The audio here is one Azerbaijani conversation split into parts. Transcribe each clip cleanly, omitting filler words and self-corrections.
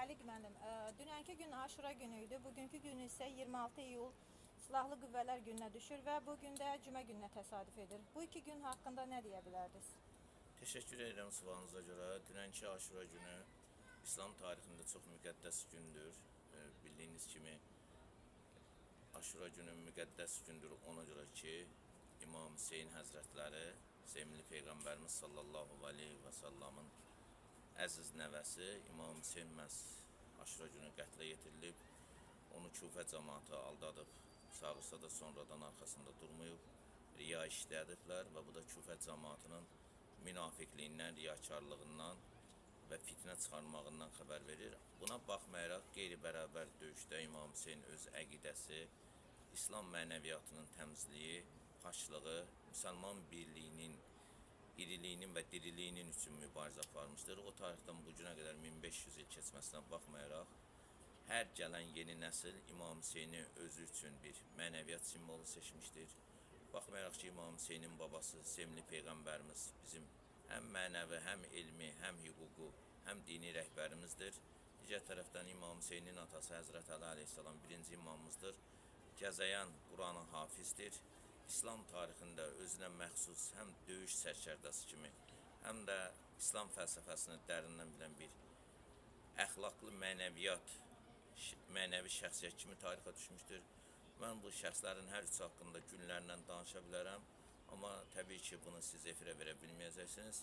Xəliq müəllim, dünənki gün Aşura günü idi. Bugünkü gün isə 26 iyul Silahlı Qüvvələr gününə düşür və bu gün də Cümə gününə təsadüf edir. Bu iki gün haqqında nə deyə bilərdiniz? Teşekkür ederim sualınıza göre. Dünənki Aşura günü İslam tarixində çox müqəddəs gündür. Bildiyiniz kimi Aşura günü müqəddəs gündür ona görə ki, İmam Hüseyin Həzrətləri, sevimli Peyğəmbərimiz sallallahu aleyhi və sallamın əziz nəvəsi İmam Hüseyin məhz Aşura günü qətlə yetirilib. Onu Küfə cəmaatı aldadıb, çağırsa da sonradan arxasında durmayıb, riya işlədiblər və bu da Küfə cəmaatının münafiqliyindən, riyakarlığından və fitnə çıxarmağından xəbər verir. Buna baxmayaraq qeyri-bərabər döyüşdə İmam Hüseyin öz əqidəsi, İslam mənəviyyatının təmizliyi, paçlığı, müsəlman birliyinin, iriliyinin və diriliyinin üçün mübarizə aparmışdır. O tarixdən bu günə qədər 1500 il keçməsinə baxmayaraq, hər gələn yeni nəsil İmam Hüseyni özü üçün bir mənəviyyat simvolu seçmişdir. Baxmayaraq ki, İmam Hüseynin babası, sevimli Peyğəmbərimiz bizim həm mənəvi, həm elmi, həm hüququ, həm dini rəhbərimizdir. Digər tərəfdən İmam Hüseynin atası Həzrət Əli əleyhissalam birinci imamımızdır. Gəzəyən Quranı hafizdir. İslam tarixində özünə məxsus həm döyüş sərkərdəsi kimi, həm də İslam fəlsəfəsini dərindən bilən bir əxlaqlı mənəvi şəxsiyyət kimi tarixə düşmüşdür. Mən bu şəxslərin hər üçü haqqında günlərlə danışa bilərəm, amma təbii ki, bunu siz efirə verə bilməyəcəksiniz.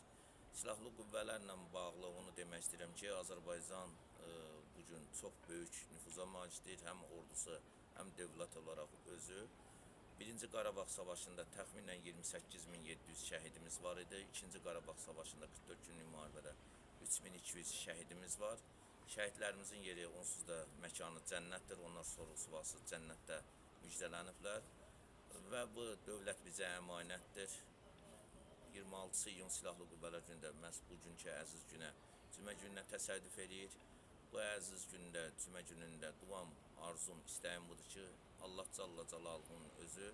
Silahlı qüvvələrlə bağlı onu demək istəyirəm ki, Azərbaycan bugün çox böyük nüfuza malikdir, həm ordusu, həm dövlət olaraq özü. Birinci Qarabağ Savaşında təxminən 28.700 şəhidimiz var idi. İkinci Qarabağ Savaşında 44 günlük müharibədə 3200 şəhidimiz var. Şəhidlərimizin yeri onsuz da məkanı cənnətdir. Onlar sorğu-sualsız cənnətdə müjdələniblər. Və bu dövlət bizə əmanətdir. 26 iyun Silahlı Qüvvələr günündə məhz bugünkü əziz günə, Cümə gününə təsadüf edir. Bu əziz gündə, Cümə günündə duam, arzum, istəyim budur ki, Allah Cəllə Cəlaluhunun özü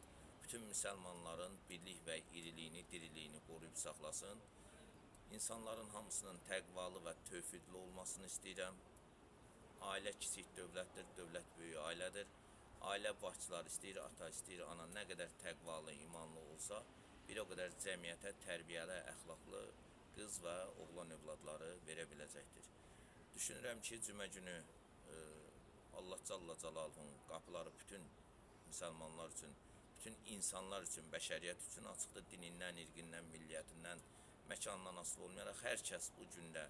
bütün müsəlmanların birlik və iriliyini, diriliyini qoruyub saxlasın. İnsanların hamısının təqvalı və tövhidli olmasını istəyirəm. Ailə kiçik dövlətdir, dövlət böyük ailədir. Ailə başçıları istəyir ata, istəyir ana nə qədər təqvalı, imanlı olsa, bir o qədər cəmiyyətə tərbiyəli, əxlaqlı qız və oğlan övladları verə biləcəkdir. Düşünürəm ki, Cümə günü Allah Cəllə Cəlaluhunun qapıları bütün müsəlmanlar üçün, bütün insanlar üçün, bəşəriyyət üçün açıqdır. Dinindən, irqindən, milliyyətindən, məkandan asılı olmayaraq hər kəs bu gündə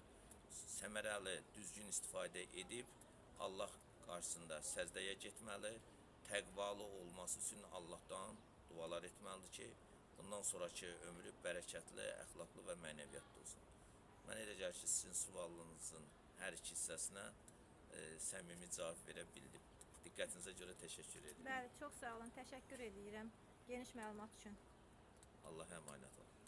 səmərəli, düzgün istifadə edib Allah qarşısında səzdəyə getməli, təqvalı olması üçün Allahdan dualar etməlidir ki, bundan sonraki ömrü bərəkətli, əxlaqlı və mənəviyyatlı olsun. Mən elə gəlir ki, sizin sualınızın hər iki hissəsinə səmimi cavab verə bildim. Diqqətinizə görə təşəkkür edirəm. Bəli, çox sağ olun, təşəkkür edirəm geniş məlumat üçün. Allah'a əmanət olun.